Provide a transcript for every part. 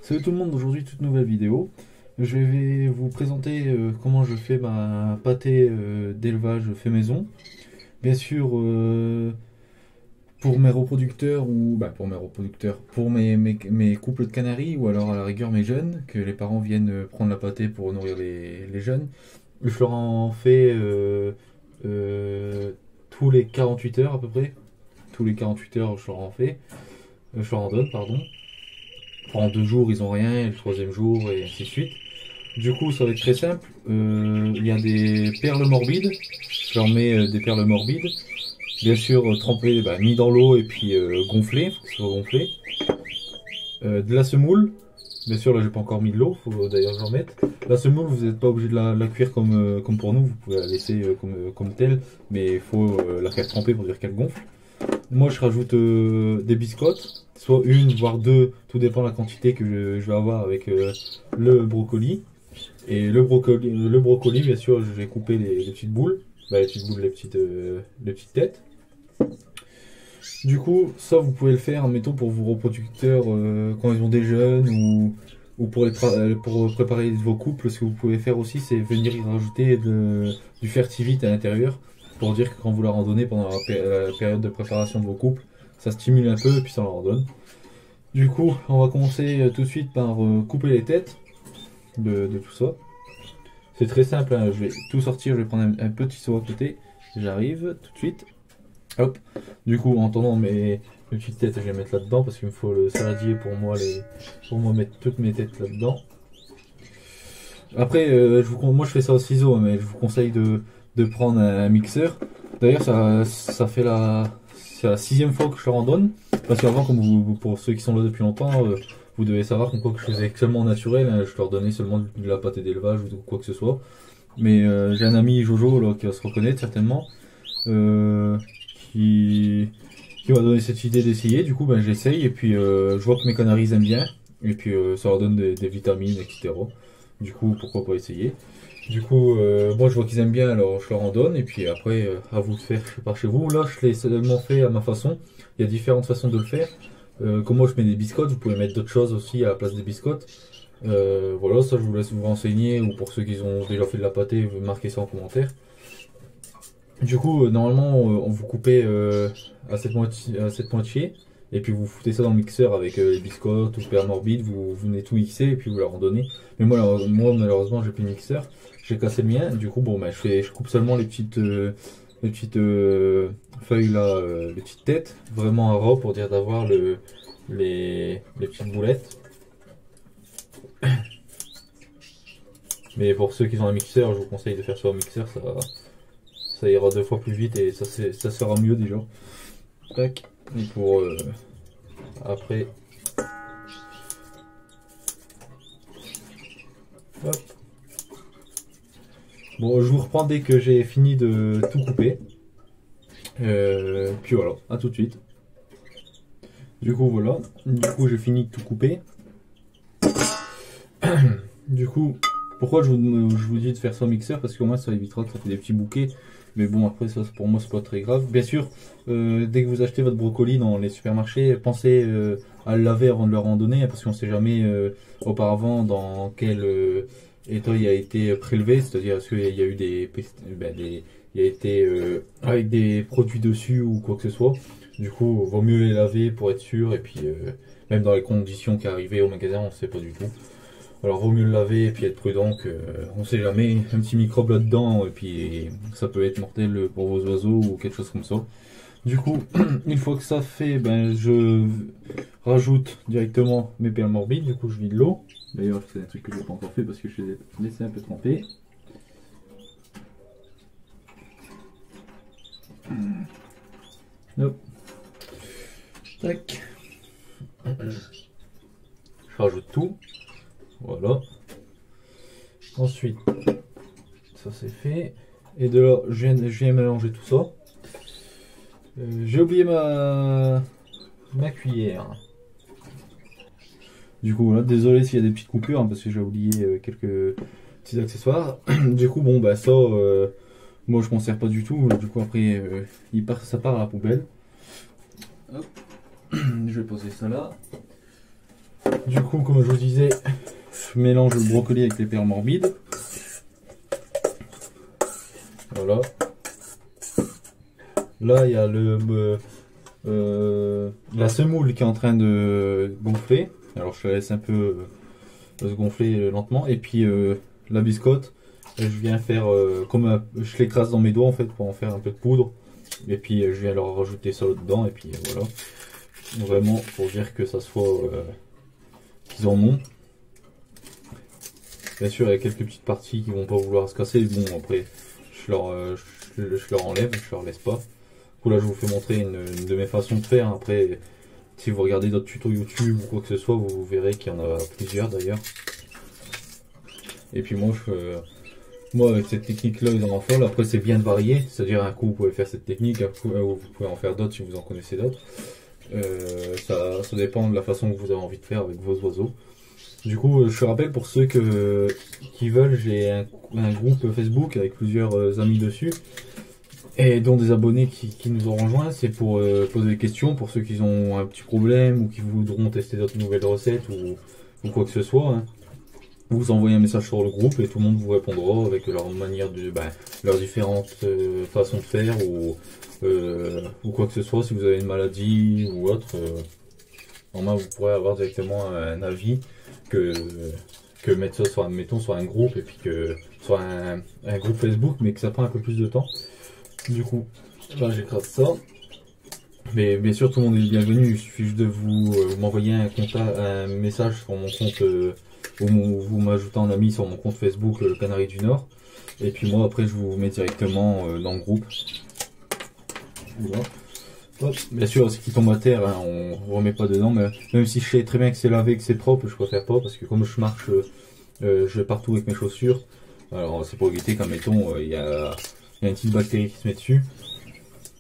Salut tout le monde, aujourd'hui toute nouvelle vidéo. Je vais vous présenter comment je fais ma pâtée d'élevage fait maison. Bien sûr, pour mes reproducteurs ou pour mes reproducteurs, pour mes couples de canaris ou alors à la rigueur mes jeunes, que les parents viennent prendre la pâtée pour nourrir les jeunes. Je leur en fais tous les 48 heures à peu près. Tous les 48 heures, je leur en fais. Je leur en donne, pardon. Pendant 2 jours, ils ont rien, et le troisième jour, et ainsi de suite. Du coup, ça va être très simple. Il y a des perles morbides. Je leur mets des perles morbides. Bien sûr, trempées, mis dans l'eau et puis gonflées. Faut que ce soit gonflé. De la semoule. Bien sûr, là, j'ai pas encore mis de l'eau. Faut d'ailleurs que j'en mette. La semoule, vous n'êtes pas obligé de la cuire comme pour nous. Vous pouvez la laisser comme telle. Mais il faut la faire tremper pour dire qu'elle gonfle. Moi, je rajoute des biscottes, soit une, voire deux, tout dépend de la quantité que je vais avoir avec le brocoli. Et le brocoli, bien sûr, je vais couper les petites boules, les petites boules, les petites têtes. Du coup, ça, vous pouvez le faire, mettons, pour vos reproducteurs quand ils ont des jeunes ou pour préparer vos couples. Ce que vous pouvez faire aussi, c'est venir y rajouter du fertivite à l'intérieur pour dire que quand vous la randonnez pendant la période de préparation de vos couples, ça stimule un peu et puis ça leur donne. Du coup, on va commencer tout de suite par couper les têtes de tout ça. C'est très simple, hein, je vais tout sortir, je vais prendre un petit seau à côté. J'arrive tout de suite. Hop. Du coup, en attendant mes petites têtes, je vais les mettre là-dedans parce qu'il me faut le saladier pour moi mettre toutes mes têtes là-dedans. Après, moi je fais ça au ciseau, mais je vous conseille de prendre un mixeur. D'ailleurs, ça fait c'est la 6e fois que je leur en donne. Parce qu'avant, pour ceux qui sont là depuis longtemps, vous devez savoir qu'on quoi que je faisais seulement naturel, hein, je leur donnais seulement de la pâtée d'élevage ou quoi que ce soit. Mais j'ai un ami Jojo là, qui va se reconnaître certainement, euh, qui, qui m'a donné cette idée d'essayer. Du coup, j'essaye et puis je vois que mes canaris aiment bien. Et puis ça leur donne des vitamines, etc. Du coup, pourquoi pas essayer. Du coup, moi je vois qu'ils aiment bien, alors je leur en donne. Et puis après, à vous de faire par chez vous. Là, je l'ai seulement fait à ma façon. Il y a différentes façons de le faire. Comme moi je mets des biscottes, vous pouvez mettre d'autres choses aussi à la place des biscottes. Voilà, ça je vous laisse vous renseigner. Ou pour ceux qui ont déjà fait de la pâtée, vous marquez ça en commentaire. Du coup, normalement, on vous coupez à cette moitié, et puis vous foutez ça dans le mixeur avec les biscottes ou le pain morbide, vous venez tout mixer et puis vous leur en donnez. Mais moi malheureusement, j'ai plus de mixeur, j'ai cassé le mien. Du coup, bon, je coupe seulement les petites feuilles là, les petites têtes, vraiment à ras pour dire d'avoir les petites boulettes. Mais pour ceux qui ont un mixeur, je vous conseille de faire ça au mixeur, ça ira 2 fois plus vite et ça sera mieux déjà. Tac. Et pour après. Hop. Bon, je vous reprends dès que j'ai fini de tout couper. Puis voilà, à tout de suite. Du coup, voilà. Du coup, j'ai fini de tout couper. Du coup, pourquoi je vous dis de faire ça au mixeur? Parce qu'au moins ça évitera que ça fait des petits bouquets. Mais bon, après, ça pour moi, c'est pas très grave. Bien sûr, dès que vous achetez votre brocoli dans les supermarchés, pensez à le laver avant de le randonner, parce qu'on sait jamais auparavant dans quel état il a été prélevé. C'est-à-dire, est-ce qu'il y a eu il a été avec des produits dessus ou quoi que ce soit. Du coup, vaut mieux les laver pour être sûr. Et puis, même dans les conditions qui arrivaient au magasin, on sait pas du tout. Alors vaut mieux le laver et puis être prudent que on sait jamais, un petit microbe là-dedans et puis ça peut être mortel pour vos oiseaux ou quelque chose comme ça. Du coup, une fois que ça fait, je rajoute directement mes perles morbides, du coup je vide l'eau. D'ailleurs c'est un truc que je n'ai pas encore fait parce que je les ai laissés un peu tremper. Hop. Tac. Je rajoute tout. Voilà. Ensuite, ça c'est fait. Et de là, je viens mélanger tout ça. J'ai oublié ma cuillère. Du coup, voilà, désolé s'il y a des petites coupures, hein, parce que j'ai oublié quelques petits accessoires. Du coup, bon, ça, moi je m'en sers pas du tout. Du coup, après, ça part à la poubelle. Hop. Je vais poser ça là. Du coup, comme je vous disais, je mélange le brocoli avec les perles morbides. Voilà. Là, il y a la semoule qui est en train de gonfler. Alors, je la laisse un peu se gonfler lentement. Et puis, la biscotte, je viens faire je l'écrase dans mes doigts en fait pour en faire un peu de poudre. Et puis, je viens leur rajouter ça dedans. Et puis, voilà. Vraiment, pour dire que ça soit qu'ils en ont. Bien sûr, il y a quelques petites parties qui vont pas vouloir se casser. Bon, après, je leur enlève, je leur laisse pas. Du coup, là, je vous fais montrer une de mes façons de faire. Après, si vous regardez d'autres tutos YouTube ou quoi que ce soit, vous verrez qu'il y en a plusieurs d'ailleurs. Et puis moi, avec cette technique-là, ils en ont folle. Après, c'est bien de varier. C'est-à-dire, un coup, vous pouvez faire cette technique, un coup, vous pouvez en faire d'autres si vous en connaissez d'autres. Ça dépend de la façon que vous avez envie de faire avec vos oiseaux. Du coup, je rappelle pour ceux qui veulent, j'ai un groupe Facebook avec plusieurs amis dessus, et dont des abonnés qui nous ont rejoints. C'est pour poser des questions pour ceux qui ont un petit problème ou qui voudront tester d'autres nouvelles recettes ou quoi que ce soit. Hein. Vous envoyez un message sur le groupe et tout le monde vous répondra avec leur manière leurs différentes façons de faire ou quoi que ce soit. Si vous avez une maladie ou autre, normalement vous pourrez avoir directement un avis que mettre ça sur, mettons, sur un groupe et puis que sur un groupe Facebook, mais que ça prend un peu plus de temps. Du coup, là j'écrase ça. Mais bien sûr, tout le monde est bienvenu. Il suffit juste de vous m'envoyer un message sur mon compte ou vous m'ajoutez en ami sur mon compte Facebook Canaries du Nord. Et puis moi après je vous mets directement dans le groupe. Voilà. Hop. Bien sûr, ce qui tombe à terre, hein, on remet pas dedans, mais même si je sais très bien que c'est lavé, que c'est propre, je préfère pas parce que comme je marche, je vais partout avec mes chaussures. Alors c'est pour éviter qu'en mettons il y a une petite bactérie qui se met dessus.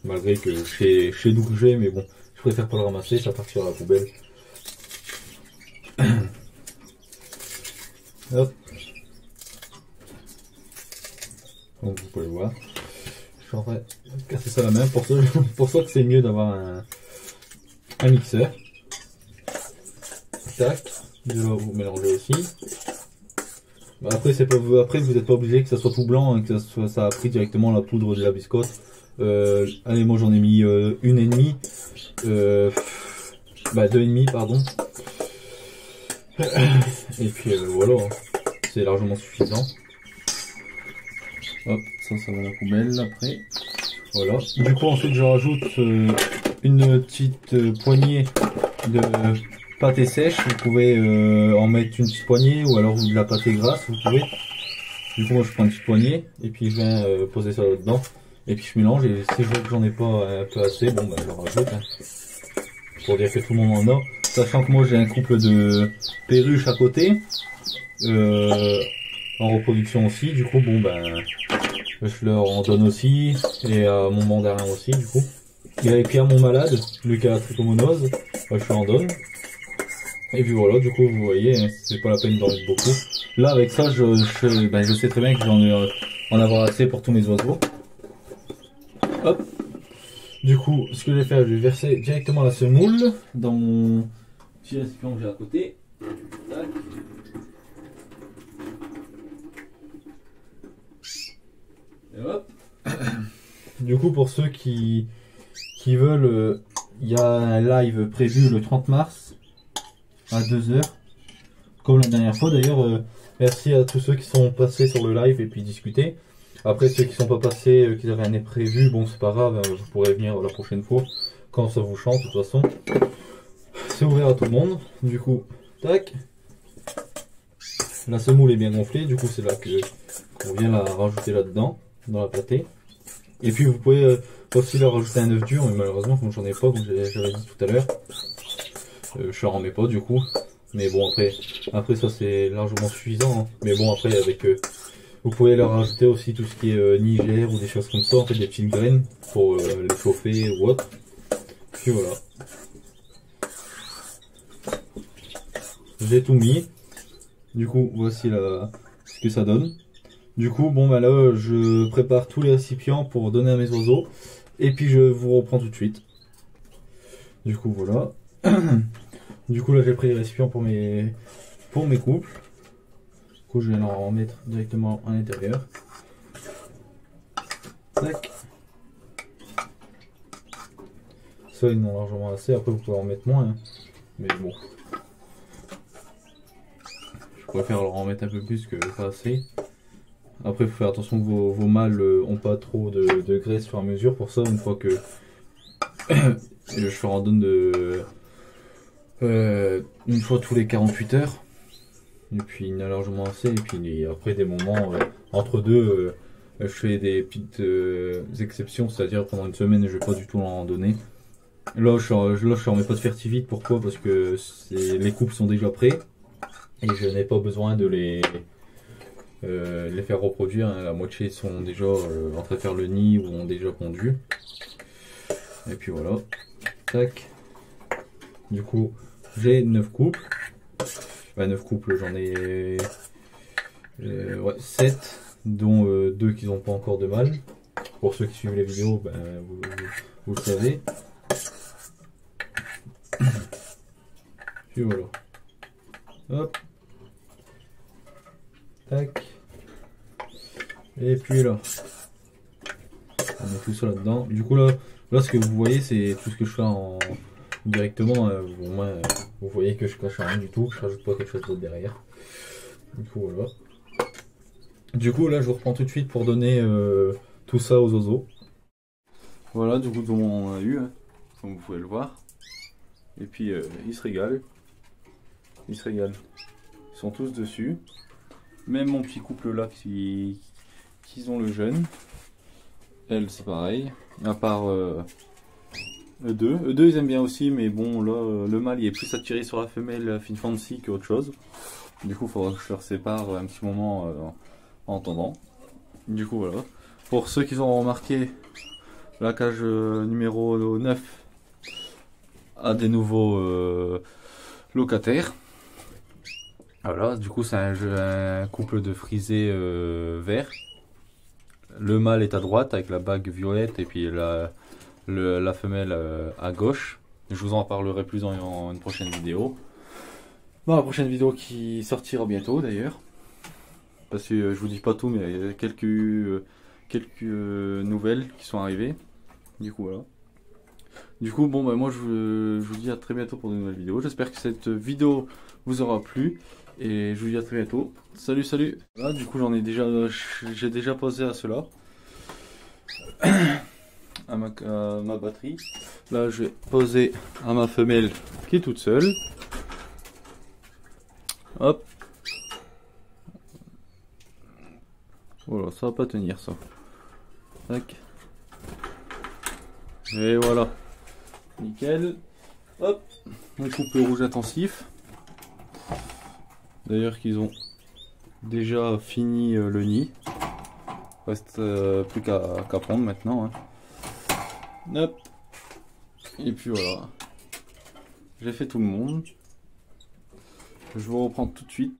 Malgré que je sais d'où que j'ai, mais bon, je préfère pas le ramasser, ça partira à la poubelle. Hop. Donc vous pouvez le voir. Je suis en train de casser ça la main, pour ça que c'est mieux d'avoir un mixeur. Tac, de là vous mélangez aussi. Après, vous n'êtes pas obligé que ça soit tout blanc et que ça a pris directement la poudre de la biscotte. Allez, moi j'en ai mis une et demie, deux et demi, pardon. Et puis voilà, c'est largement suffisant. Hop, ça va à la poubelle après. Voilà. Du coup, ensuite, je rajoute une petite poignée de pâté sèche. Vous pouvez en mettre une petite poignée ou alors de la pâté grasse, vous pouvez. Du coup, moi, je prends une petite poignée et puis je viens poser ça là-dedans. Et puis je mélange et si je vois que j'en ai pas un peu assez, bon, je le rajoute. Hein, pour dire que tout le monde en a. Sachant que moi, j'ai un couple de perruches à côté. En reproduction aussi. Du coup, bon, je leur en donne aussi, et à mon mandarin aussi, du coup. Et puis à mon malade, lui qui a la trichomonose, je lui en donne. Et puis voilà, du coup, vous voyez, hein, c'est pas la peine d'en mettre beaucoup. Là, avec ça, je sais très bien que j'en ai en avoir assez pour tous mes oiseaux. Hop. Du coup, ce que je vais faire, je vais verser directement la semoule dans mon petit récipient que j'ai à côté. Tac. Et hop. Du coup, pour ceux qui veulent, il y a un live prévu le 30 mars à 2 h, comme la dernière fois. D'ailleurs, merci à tous ceux qui sont passés sur le live et puis discuter. Après, ceux qui sont pas passés, qui avaient un prévu, bon, c'est pas grave, vous pourrez venir la prochaine fois quand ça vous chante. De toute façon, c'est ouvert à tout le monde. Du coup, tac. La semoule est bien gonflée, du coup, c'est là qu'on vient la rajouter là-dedans, dans la pâtée. Et puis, vous pouvez aussi leur rajouter un œuf dur, mais malheureusement, comme j'en ai pas, comme j'avais dit tout à l'heure, je leur en mets pas du coup. Mais bon, après ça, c'est largement suffisant. Hein. Mais bon, après, avec vous pouvez leur rajouter aussi tout ce qui est Niger ou des choses comme ça, en fait des petites graines pour les chauffer ou autre. Puis voilà. J'ai tout mis. Du coup, voici ce que ça donne. Du coup, bon là, je prépare tous les récipients pour donner à mes oiseaux. Et puis je vous reprends tout de suite. Du coup, voilà. Du coup là j'ai pris les récipients pour mes couples. Du coup je vais en remettre directement à l'intérieur. Tac. Ça ils en ont largement assez, après vous pouvez en mettre moins. Hein. Mais bon. Je préfère leur en mettre un peu plus que pas assez. Après il faut faire attention que vos mâles ont pas trop de graisse sur mesure. Pour ça une fois que je leur en donne une fois tous les 48 heures. Et puis il y en a largement assez. Et puis après des moments entre deux, je fais des petites exceptions, c'est-à-dire pendant une semaine je vais pas du tout en donner. Là je leur mets pas de fertivite. Pourquoi? Parce que les couples sont déjà prêts et je n'ai pas besoin de les faire reproduire. Hein. La moitié sont déjà en train de faire le nid ou ont déjà pondu. Et puis voilà. Tac. Du coup j'ai 9 couples. 9 couples, j'en ai 7, dont 2 qui n'ont pas encore de mâle. Pour ceux qui suivent les vidéos, ben, vous le savez. Puis voilà. Hop. Tac. Et puis là. On met tout ça là-dedans. Du coup là ce que vous voyez, c'est tout ce que je fais directement. Au moins, vous voyez que je cache rien du tout. Je rajoute pas quelque chose d'autre derrière. Du coup voilà. Du coup là je vous reprends tout de suite pour donner tout ça aux oiseaux. Voilà, du coup on en a eu, hein, comme vous pouvez le voir. Et puis ils se régalent. Ils se régalent. Ils sont tous dessus. Même mon petit couple là qui ont le jeune. Elle c'est pareil. À part eux deux. Eux deux ils aiment bien aussi, mais bon là le mâle il est plus attiré sur la femelle fine fancy qu'autre chose. Du coup il faudra que je leur sépare un petit moment en attendant. Du coup voilà. Pour ceux qui ont remarqué, la cage numéro 9 a des nouveaux locataires. Voilà, du coup c'est un couple de frisés verts. Le mâle est à droite avec la bague violette et puis la femelle à gauche. Je vous en parlerai plus dans une prochaine vidéo. Dans la prochaine vidéo qui sortira bientôt d'ailleurs. Parce que je vous dis pas tout, mais il y a quelques nouvelles qui sont arrivées. Du coup voilà. Du coup bon bah moi je vous dis à très bientôt pour de nouvelles vidéos. J'espère que cette vidéo vous aura plu. Et je vous dis à très bientôt. Salut salut. Là du coup j'ai déjà posé à cela. À ma batterie. Là je vais poser à ma femelle qui est toute seule. Hop. Voilà, ça va pas tenir ça. Tac. Et voilà. Nickel. Hop. Un couple rouge intensif. D'ailleurs qu'ils ont déjà fini le nid. Reste plus qu'à prendre maintenant. Hein. Hop. Et puis voilà. J'ai fait tout le monde. Je vous reprends tout de suite.